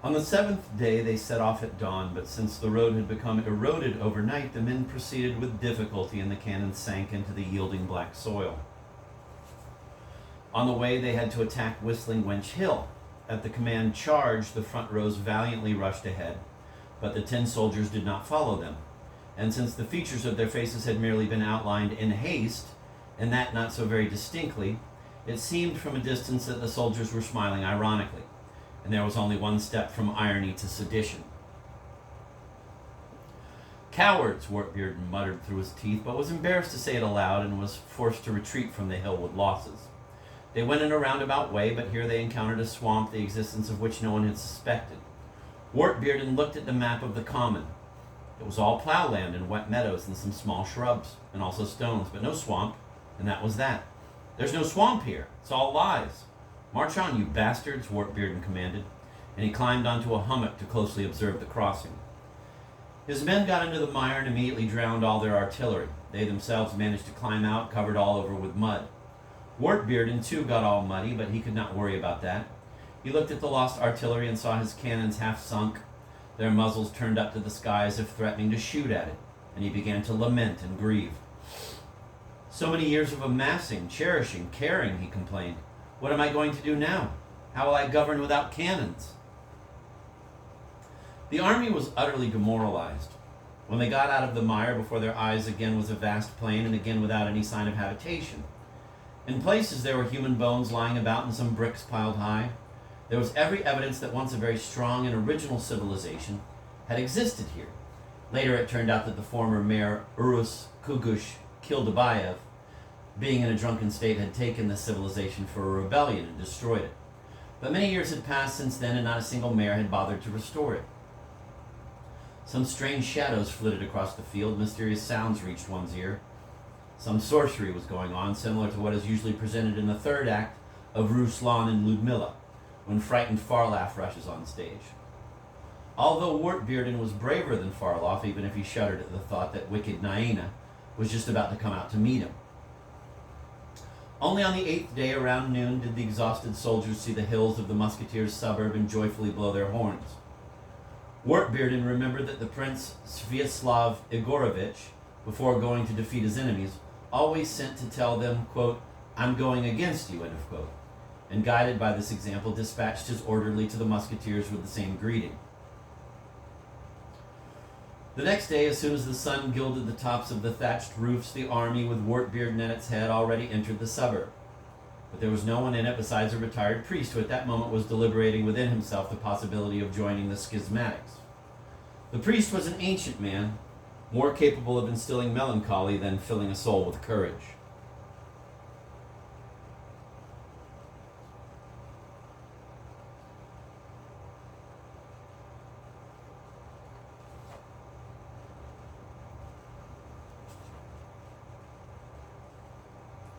On the seventh day they set off at dawn, but since the road had become eroded overnight, the men proceeded with difficulty, and the cannon sank into the yielding black soil. On the way, they had to attack Whistling Wench Hill. At the command "Charge," the front rows valiantly rushed ahead, but the 10 soldiers did not follow them. And since the features of their faces had merely been outlined in haste, and that not so very distinctly, it seemed from a distance that the soldiers were smiling ironically, and there was only one step from irony to sedition. "Cowards," Wartbeard muttered through his teeth, but was embarrassed to say it aloud and was forced to retreat from the hill with losses. They went in a roundabout way, but here they encountered a swamp, the existence of which no one had suspected. Wartbeard looked at the map of the common. It was all plowland and wet meadows and some small shrubs, and also stones, but no swamp, and that was that. "There's no swamp here. It's all lies. March on, you bastards," Wartbeard commanded, and he climbed onto a hummock to closely observe the crossing. His men got into the mire and immediately drowned all their artillery. They themselves managed to climb out, covered all over with mud. Wartbeard too got all muddy, but he could not worry about that. He looked at the lost artillery and saw his cannons half sunk, their muzzles turned up to the sky as if threatening to shoot at it, and he began to lament and grieve. "So many years of amassing, cherishing, caring," he complained. "What am I going to do now? How will I govern without cannons?" The army was utterly demoralized. When they got out of the mire, before their eyes again was a vast plain, and again without any sign of habitation. In places there were human bones lying about and some bricks piled high. There was every evidence that once a very strong and original civilization had existed here. Later it turned out that the former mayor Urus Kugush Kildabayev, being in a drunken state, had taken the civilization for a rebellion and destroyed it. But many years had passed since then, and not a single mayor had bothered to restore it. Some strange shadows flitted across the field, mysterious sounds reached one's ear. Some sorcery was going on, similar to what is usually presented in the third act of Ruslan and Ludmilla, when frightened Farlaf rushes on stage. Although Wartbeard was braver than Farloff, even if he shuddered at the thought that wicked Naina was just about to come out to meet him. Only on the 8th day, around noon, did the exhausted soldiers see the hills of the musketeers' suburb and joyfully blow their horns. Wartbeard remembered that the Prince Sviaslav Igorovich, before going to defeat his enemies, always sent to tell them, quote, "I'm going against you," end of quote, and guided by this example, dispatched his orderly to the musketeers with the same greeting. The next day, as soon as the sun gilded the tops of the thatched roofs, the army, with Wartbeard at its head, already entered the suburb. But there was no one in it besides a retired priest who at that moment was deliberating within himself the possibility of joining the schismatics. The priest was an ancient man, more capable of instilling melancholy than filling a soul with courage.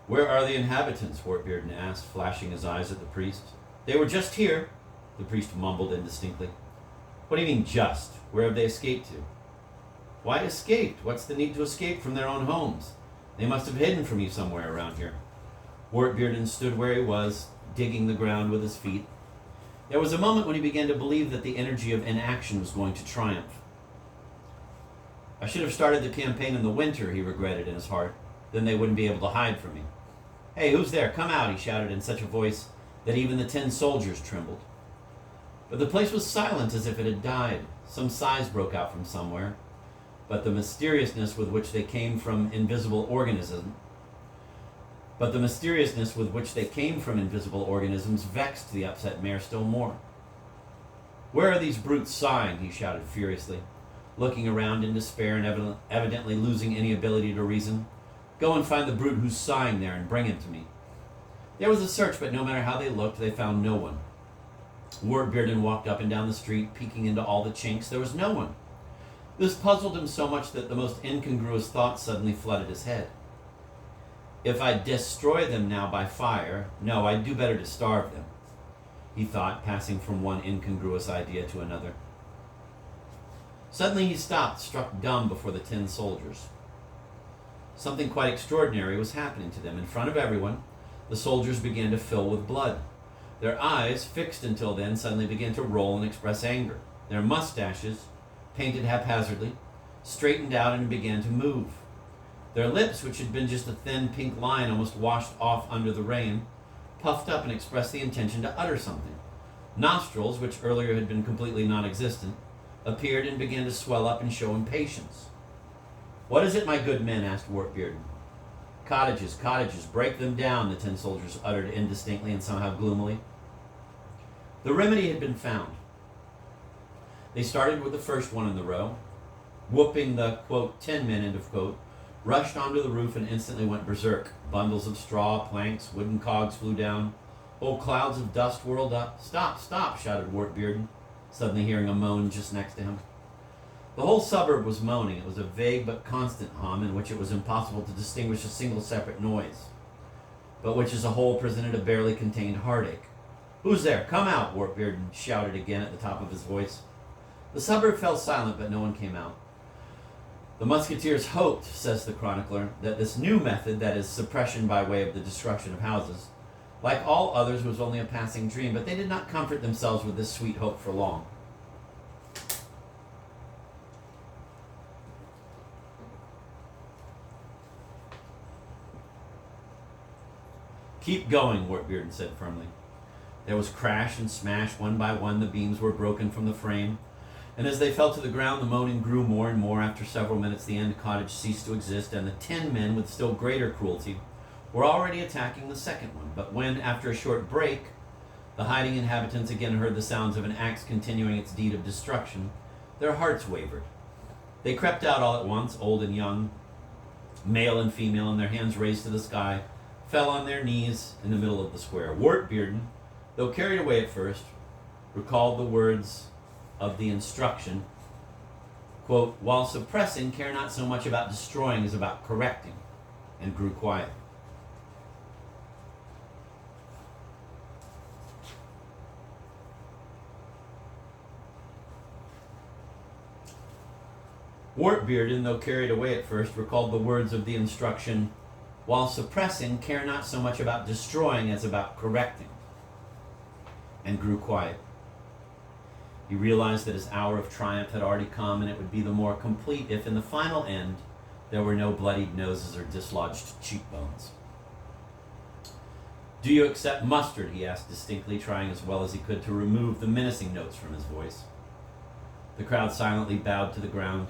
"Where are the inhabitants?" Wartbeard asked, flashing his eyes at the priest. "They were just here," the priest mumbled indistinctly. "What do you mean, just? Where have they escaped to?" "Why escaped? What's the need to escape from their own homes? They must have hidden from you somewhere around here." Wartbeard stood where he was, digging the ground with his feet. There was a moment when he began to believe that the energy of inaction was going to triumph. "I should have started the campaign in the winter," he regretted in his heart. "Then they wouldn't be able to hide from me." "Hey, who's there? Come out," he shouted in such a voice that even the 10 soldiers trembled. But the place was silent as if it had died. Some sighs broke out from somewhere, but the mysteriousness with which they came from invisible organisms vexed the upset mayor still more. "Where are these brutes sighing?" he shouted furiously, looking around in despair and evidently losing any ability to reason. "Go and find the brute who's sighing there and bring him to me." There was a search, but no matter how they looked, they found no one. Wartbeard walked up and down the street, peeking into all the chinks. There was no one. This puzzled him so much that the most incongruous thoughts suddenly flooded his head. "If I destroy them now by fire, no, I'd do better to starve them," he thought, passing from one incongruous idea to another. Suddenly he stopped, struck dumb before the 10 soldiers. Something quite extraordinary was happening to them. In front of everyone, the soldiers began to fill with blood. Their eyes, fixed until then, suddenly began to roll and express anger. Their mustaches, painted haphazardly, straightened out and began to move. Their lips, which had been just a thin pink line almost washed off under the rain, puffed up and expressed the intention to utter something. Nostrils, which earlier had been completely non-existent, appeared and began to swell up and show impatience. "What is it, my good men?" asked Wartbearden. "Cottages, cottages, break them down," the 10 soldiers uttered indistinctly and somehow gloomily. The remedy had been found. They started with the first one in the row, whooping the, quote, 10 men, end of quote, rushed onto the roof and instantly went berserk. Bundles of straw, planks, wooden cogs flew down. Whole clouds of dust whirled up. "Stop, stop," shouted Wartbearden, suddenly hearing a moan just next to him. The whole suburb was moaning. It was a vague but constant hum in which it was impossible to distinguish a single separate noise, but which as a whole presented a barely contained heartache. "Who's there? Come out," Wartbearden shouted again at the top of his voice. The suburb fell silent, but no one came out. "The musketeers hoped," says the chronicler, "that this new method, that is, suppression by way of the destruction of houses, like all others was only a passing dream, but they did not comfort themselves with this sweet hope for long. "Keep going," Wartbearden said firmly. There was crash and smash. One by one the beams were broken from the frame, and as they fell to the ground, the moaning grew more and more. After several minutes, the end cottage ceased to exist, and the 10 men, with still greater cruelty, were already attacking the second one. But when, after a short break, the hiding inhabitants again heard the sounds of an axe continuing its deed of destruction, their hearts wavered. They crept out all at once, old and young, male and female, and their hands raised to the sky, fell on their knees in the middle of the square. Wartbearden, though carried away at first, recalled the words of the instruction, quote, "While suppressing, care not so much about destroying as about correcting," and grew quiet. Wartbearden, though carried away at first, recalled the words of the instruction, "While suppressing, care not so much about destroying as about correcting," and grew quiet. He realized that his hour of triumph had already come, and it would be the more complete if, in the final end, there were no bloodied noses or dislodged cheekbones. "Do you accept mustard?" he asked distinctly, trying as well as he could to remove the menacing notes from his voice. The crowd silently bowed to the ground.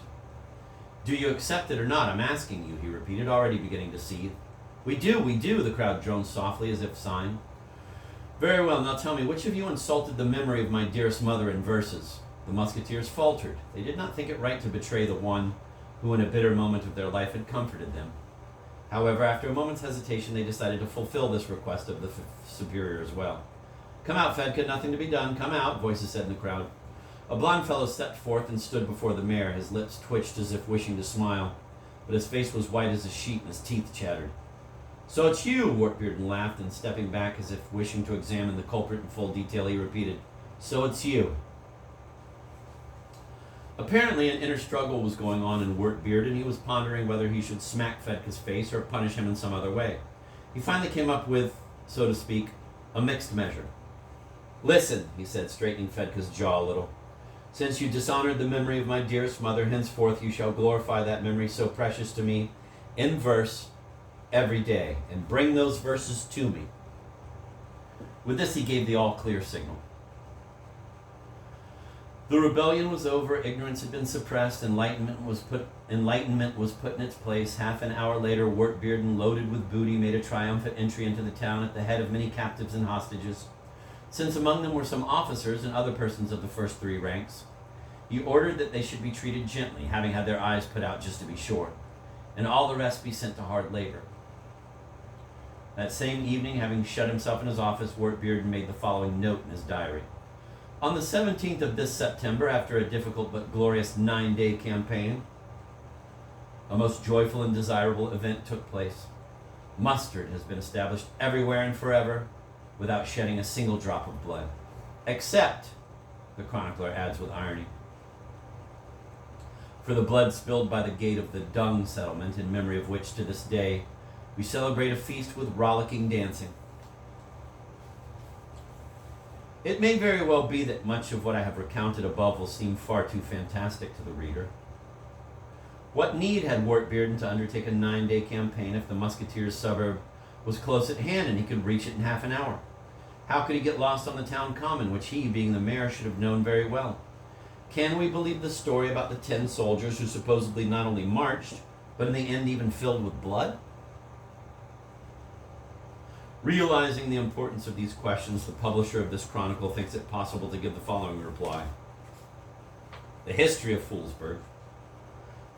"Do you accept it or not? I'm asking you," he repeated, already beginning to seethe. We do, the crowd droned softly as if sighing. "Very well, now tell me, which of you insulted the memory of my dearest mother in verses?" The musketeers faltered. They did not think it right to betray the one who in a bitter moment of their life had comforted them. However, after a moment's hesitation, they decided to fulfill this request of the superior as well. "Come out, Fedka, nothing to be done. Come out," voices said in the crowd. A blond fellow stepped forth and stood before the mayor. His lips twitched as if wishing to smile, but his face was white as a sheet and his teeth chattered. "So it's you," Wartbearden laughed, and stepping back as if wishing to examine the culprit in full detail, he repeated, "So it's you." Apparently an inner struggle was going on in Wartbearden. He was pondering whether he should smack Fedka's face or punish him in some other way. He finally came up with, so to speak, a mixed measure. "Listen," he said, straightening Fedka's jaw a little. "Since you dishonored the memory of my dearest mother, henceforth you shall glorify that memory so precious to me in verse every day, and bring those verses to me." With this he gave the all-clear signal. The rebellion was over, ignorance had been suppressed, enlightenment was put in its place. Half an hour later, Wartbearden, loaded with booty, made a triumphant entry into the town at the head of many captives and hostages. Since among them were some officers and other persons of the first three ranks, he ordered that they should be treated gently, having had their eyes put out just to be sure, and all the rest be sent to hard labor. That same evening, having shut himself in his office, Wartbearden made the following note in his diary. "On the 17th of this September, after a difficult but glorious 9-day campaign, a most joyful and desirable event took place. Mustard has been established everywhere and forever without shedding a single drop of blood. Except," the chronicler adds with irony, for the blood spilled by the gate of the dung settlement, in memory of which to this day we celebrate a feast with rollicking dancing. It may very well be that much of what I have recounted above will seem far too fantastic to the reader. What need had Wartbearden to undertake a 9-day campaign if the musketeers' suburb was close at hand and he could reach it in half an hour? How could he get lost on the town common, which he, being the mayor, should have known very well? Can we believe the story about the 10 soldiers who supposedly not only marched, but in the end even filled with blood? Realizing the importance of these questions, the publisher of this chronicle thinks it possible to give the following reply. The history of Foolsburg,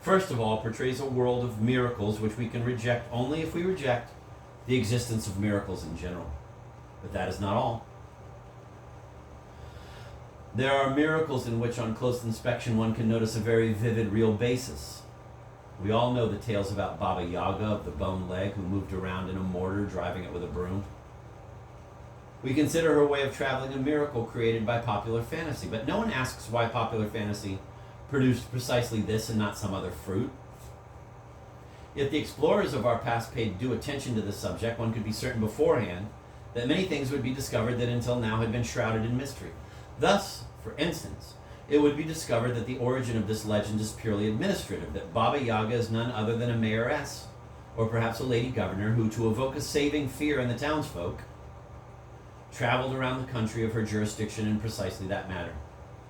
first of all, portrays a world of miracles which we can reject only if we reject the existence of miracles in general. But that is not all. There are miracles in which, on close inspection, one can notice a very vivid, real basis. We all know the tales about Baba Yaga of the bone leg who moved around in a mortar, driving it with a broom. We consider her way of traveling a miracle created by popular fantasy, but no one asks why popular fantasy produced precisely this and not some other fruit. If the explorers of our past paid due attention to this subject, one could be certain beforehand that many things would be discovered that until now had been shrouded in mystery. Thus, for instance, it would be discovered that the origin of this legend is purely administrative, that Baba Yaga is none other than a mayoress, or perhaps a lady governor who, to evoke a saving fear in the townsfolk, traveled around the country of her jurisdiction in precisely that manner,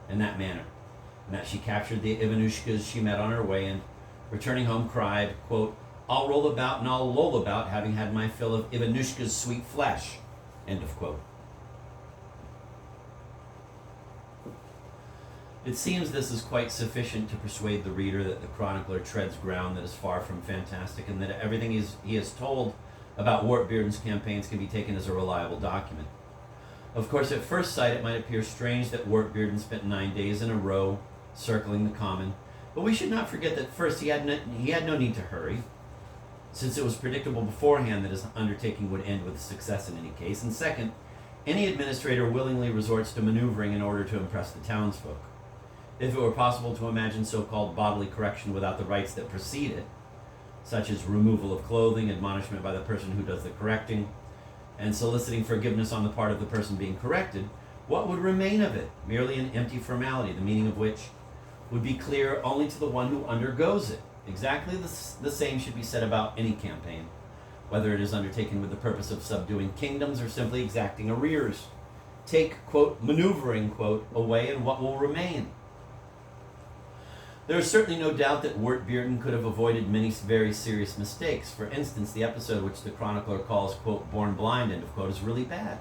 and that she captured the Ivanushkas she met on her way, and, returning home, cried, quote, "I'll roll about and I'll loll about, having had my fill of Ivanushka's sweet flesh," end of quote. It seems this is quite sufficient to persuade the reader that the chronicler treads ground that is far from fantastic, and that everything he has told about Wartbearden's campaigns can be taken as a reliable document. Of course, at first sight it might appear strange that Wartbearden spent 9 days in a row circling the common, but we should not forget that first he had no need to hurry, since it was predictable beforehand that his undertaking would end with success in any case, and second, any administrator willingly resorts to maneuvering in order to impress the townsfolk. If it were possible to imagine so-called bodily correction without the rites that precede it, such as removal of clothing, admonishment by the person who does the correcting, and soliciting forgiveness on the part of the person being corrected, what would remain of it? Merely an empty formality, the meaning of which would be clear only to the one who undergoes it. Exactly the same should be said about any campaign, whether it is undertaken with the purpose of subduing kingdoms or simply exacting arrears. Take, quote, maneuvering, quote, away, and what will remain? There is certainly no doubt that Wartbearden could have avoided many very serious mistakes. For instance, the episode which the chronicler calls, quote, born blind, end of quote, is really bad.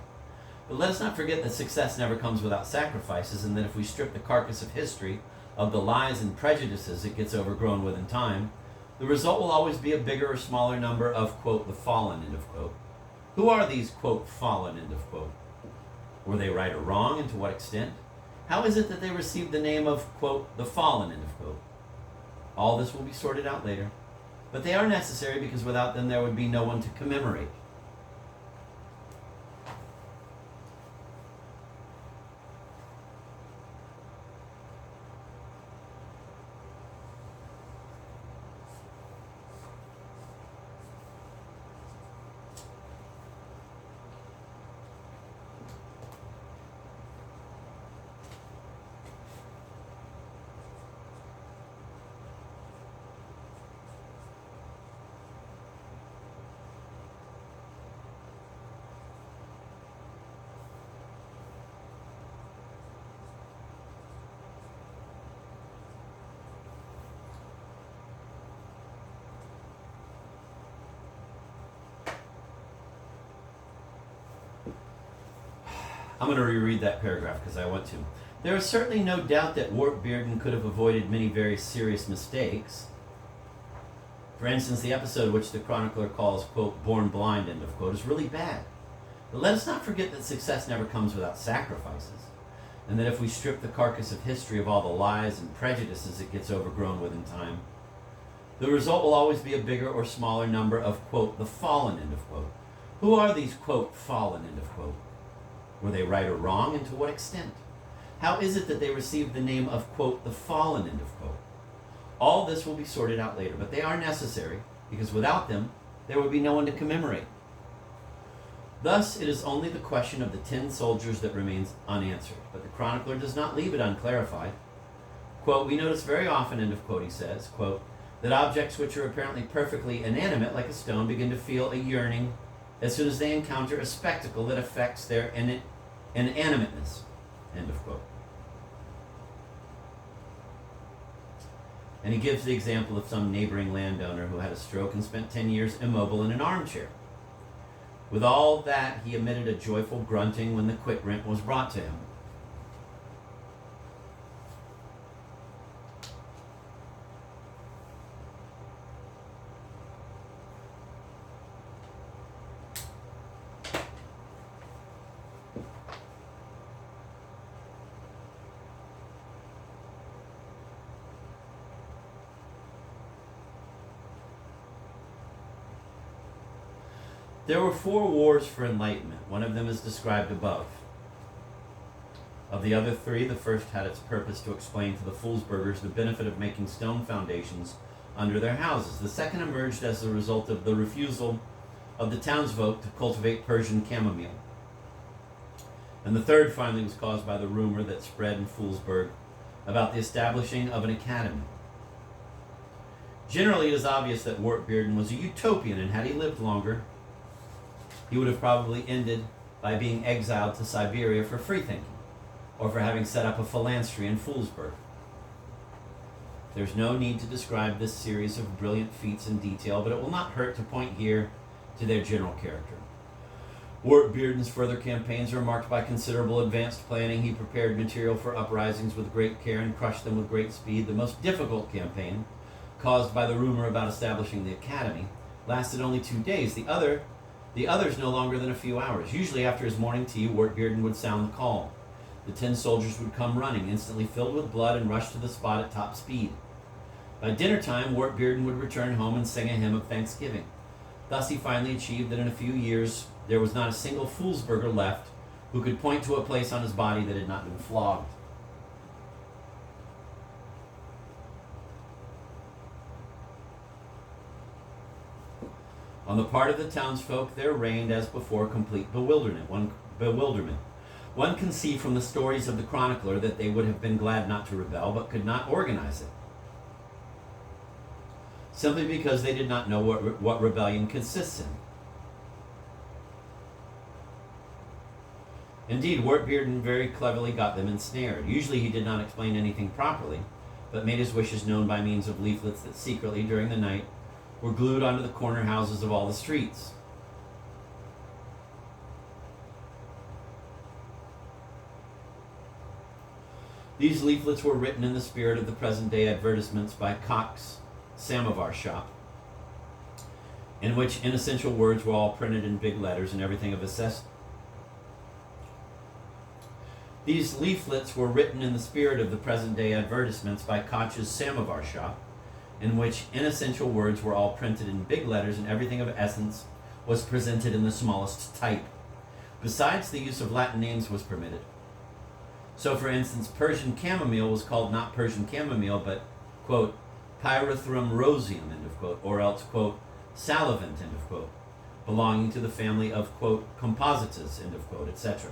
But let us not forget that success never comes without sacrifices, and that if we strip the carcass of history of the lies and prejudices it gets overgrown with in time, the result will always be a bigger or smaller number of, quote, the fallen, end of quote. Who are these, quote, fallen, end of quote? Were they right or wrong, and to what extent? How is it that they received the name of, quote, the fallen, end of quote? All this will be sorted out later, but they are necessary because without them there would be no one to commemorate. I'm going to reread that paragraph because I want to. There is certainly no doubt that Wartbearden could have avoided many very serious mistakes. For instance, the episode which the chronicler calls, quote, born blind, end of quote, is really bad. But let us not forget that success never comes without sacrifices, and that if we strip the carcass of history of all the lies and prejudices it gets overgrown with in time, the result will always be a bigger or smaller number of, quote, the fallen, end of quote. Who are these, quote, fallen, end of quote? Were they right or wrong, and to what extent? How is it that they received the name of, quote, the fallen, end of quote? All this will be sorted out later, but they are necessary, because without them, there would be no one to commemorate. Thus, it is only the question of the 10 soldiers that remains unanswered, but the chronicler does not leave it unclarified. Quote, we notice very often, end of quote, he says, quote, that objects which are apparently perfectly inanimate, like a stone, begin to feel a yearning as soon as they encounter a spectacle that affects their inanimateness, end of quote. And he gives the example of some neighboring landowner who had a stroke and spent 10 years immobile in an armchair. With all that, he emitted a joyful grunting when the quick rent was brought to him. There were 4 wars for enlightenment. One of them is described above. Of the other 3, the first had its purpose to explain to the Foolsburgers the benefit of making stone foundations under their houses. The second emerged as the result of the refusal of the townsfolk to cultivate Persian chamomile. And the third finally was caused by the rumor that spread in Foolsburg about the establishing of an academy. Generally, it is obvious that Wartbearden was a utopian, and had he lived longer, he would have probably ended by being exiled to Siberia for freethinking, or for having set up a phalanstery in Foolsburg. There's no need to describe this series of brilliant feats in detail, but it will not hurt to point here to their general character. Wartbearden's further campaigns are marked by considerable advanced planning. He prepared material for uprisings with great care and crushed them with great speed. The most difficult campaign, caused by the rumor about establishing the academy, lasted only 2 days. The others no longer than a few hours. Usually after his morning tea, Wartbearden would sound the call. The 10 soldiers would come running, instantly filled with blood, and rush to the spot at top speed. By dinner time, Wartbearden would return home and sing a hymn of thanksgiving. Thus he finally achieved that in a few years there was not a single Foolsburger left who could point to a place on his body that had not been flogged. On the part of the townsfolk, there reigned, as before, complete bewilderment. One can see from the stories of the chronicler that they would have been glad not to rebel, but could not organize it, simply because they did not know what rebellion consists in. Indeed, Wartbearden very cleverly got them ensnared. Usually he did not explain anything properly, but made his wishes known by means of leaflets that secretly, during the night, were glued onto the corner houses of all the streets. These leaflets were written in the spirit of the present-day advertisements by Koch's samovar shop, in which inessential words were all printed in big letters and everything of assessment. These leaflets were written in the spirit of the present-day advertisements by Koch's samovar shop, in which inessential words were all printed in big letters and everything of essence was presented in the smallest type. Besides, the use of Latin names was permitted. So, for instance, Persian chamomile was called not Persian chamomile, but, quote, Pyrethrum roseum, end of quote, or else, quote, salivant, end of quote, belonging to the family of, quote, compositas, end of quote, etc.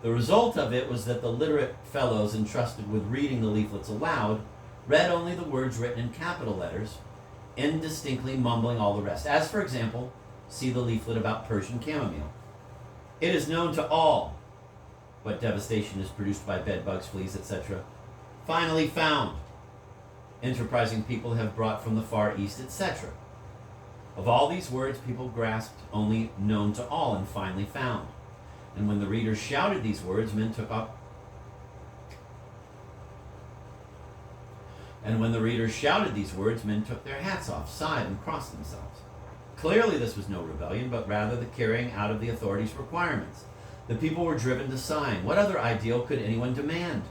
The result of it was that the literate fellows entrusted with reading the leaflets aloud read only the words written in capital letters, indistinctly mumbling all the rest. As, for example, see the leaflet about Persian chamomile. It is known to all what devastation is produced by bedbugs, fleas, etc. Finally found. Enterprising people have brought from the Far East, etc. Of all these words, people grasped only known to all and finally found. And when the readers shouted these words, men took up their hats off, sighed, and crossed themselves. Clearly this was no rebellion, but rather the carrying out of the authorities' requirements. The people were driven to sign. What other ideal could anyone demand?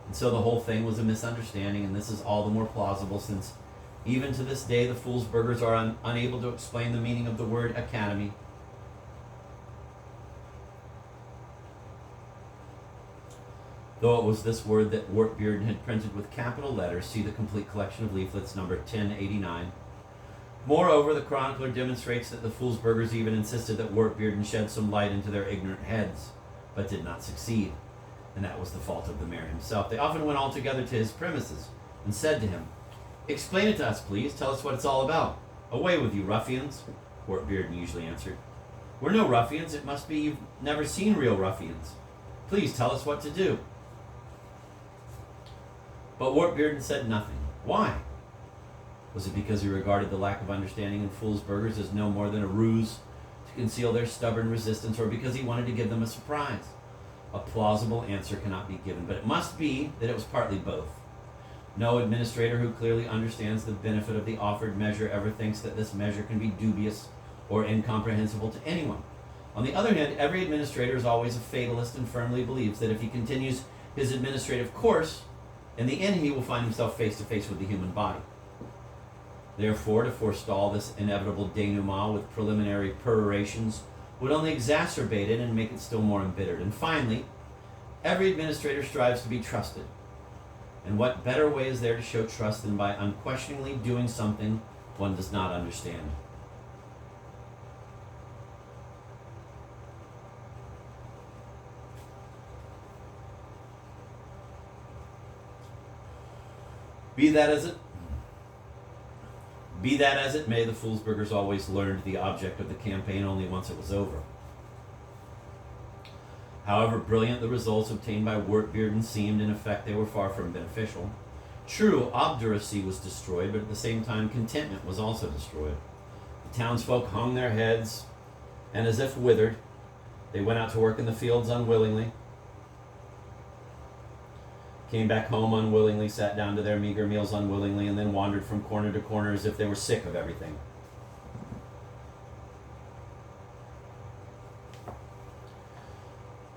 And so the whole thing was a misunderstanding, and this is all the more plausible since even to this day the Foolsburgers are unable to explain the meaning of the word academy. Though it was this word that Wartbeard had printed with capital letters, see the complete collection of leaflets, number 1089. Moreover, the chronicler demonstrates that the Foolsburgers even insisted that Wartbeard shed some light into their ignorant heads, but did not succeed, and that was the fault of the mayor himself. They often went all together to his premises and said to him, "Explain it to us, please. Tell us what it's all about." "Away with you, ruffians," Wartbeard usually answered. "We're no ruffians. It must be you've never seen real ruffians. Please tell us what to do." But Wartbeard said nothing. Why? Was it because he regarded the lack of understanding in Foolsburgers as no more than a ruse to conceal their stubborn resistance, or because he wanted to give them a surprise? A plausible answer cannot be given, but it must be that it was partly both. No administrator who clearly understands the benefit of the offered measure ever thinks that this measure can be dubious or incomprehensible to anyone. On the other hand, every administrator is always a fatalist and firmly believes that if he continues his administrative course, in the end he will find himself face to face with the human body. Therefore, to forestall this inevitable denouement with preliminary perorations would only exacerbate it and make it still more embittered. And finally, every administrator strives to be trusted. And what better way is there to show trust than by unquestioningly doing something one does not understand? Be that as it may, the Foolsburgers always learned the object of the campaign only once it was over. However brilliant the results obtained by Wartbeard seemed, in effect they were far from beneficial. True, obduracy was destroyed, but at the same time contentment was also destroyed. The townsfolk hung their heads, and as if withered, they went out to work in the fields unwillingly, came back home unwillingly, sat down to their meager meals unwillingly, and then wandered from corner to corner as if they were sick of everything.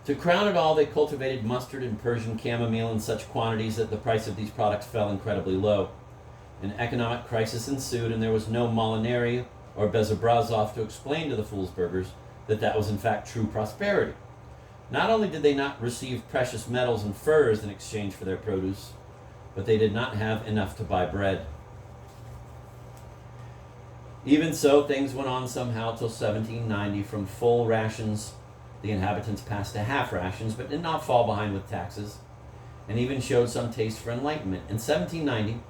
To crown it all, they cultivated mustard and Persian chamomile in such quantities that the price of these products fell incredibly low. An economic crisis ensued, and there was no Molinari or Bezobrazov to explain to the Foolsburgers that that was in fact true prosperity. Not only did they not receive precious metals and furs in exchange for their produce, but they did not have enough to buy bread. Even so, things went on somehow till 1790. From full rations, the inhabitants passed to half rations, but did not fall behind with taxes, and even showed some taste for enlightenment. In 1790,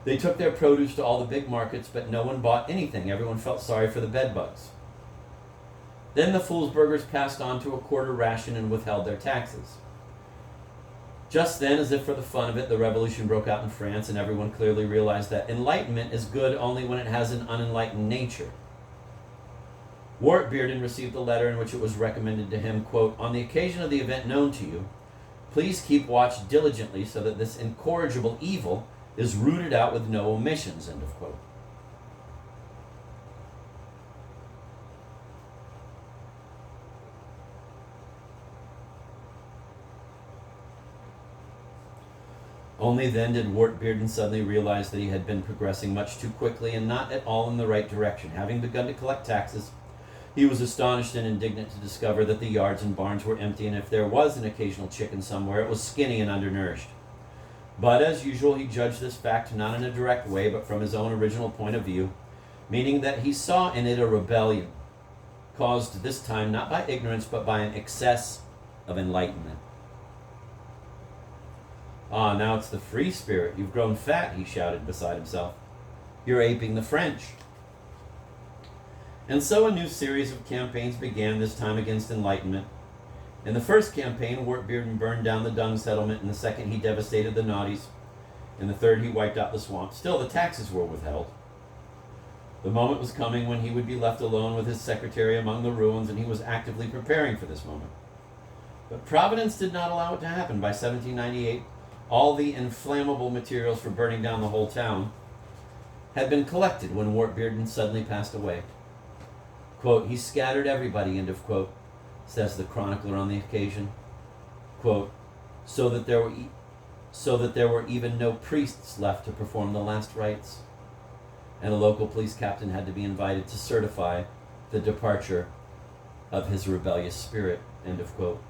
they took their produce to all the big markets, but no one bought anything. Everyone felt sorry for the bedbugs. Then the Foolsburgers passed on to a quarter ration and withheld their taxes. Just then, as if for the fun of it, the revolution broke out in France, and everyone clearly realized that enlightenment is good only when it has an unenlightened nature. Wartbeard received a letter in which it was recommended to him, quote, "On the occasion of the event known to you, please keep watch diligently so that this incorrigible evil is rooted out with no omissions," end of quote. Only then did Wartbeard suddenly realize that he had been progressing much too quickly and not at all in the right direction. Having begun to collect taxes, he was astonished and indignant to discover that the yards and barns were empty, and if there was an occasional chicken somewhere, it was skinny and undernourished. But as usual, he judged this fact not in a direct way, but from his own original point of view, meaning that he saw in it a rebellion, caused this time not by ignorance, but by an excess of enlightenment. "Ah, now it's the free spirit. You've grown fat," he shouted beside himself. "You're aping the French." And so a new series of campaigns began, this time against enlightenment. In the first campaign, Wartbeard burned down the dung settlement. In the second, he devastated the naughties. In the third, he wiped out the swamp. Still, the taxes were withheld. The moment was coming when he would be left alone with his secretary among the ruins, and he was actively preparing for this moment. But Providence did not allow it to happen. By 1798, all the inflammable materials for burning down the whole town had been collected when Wartbeard suddenly passed away. Quote, "He scattered everybody," end of quote, says the chronicler on the occasion. Quote, so that there were even no priests left to perform the last rites, and a local police captain had to be invited to certify the departure of his rebellious spirit," end of quote.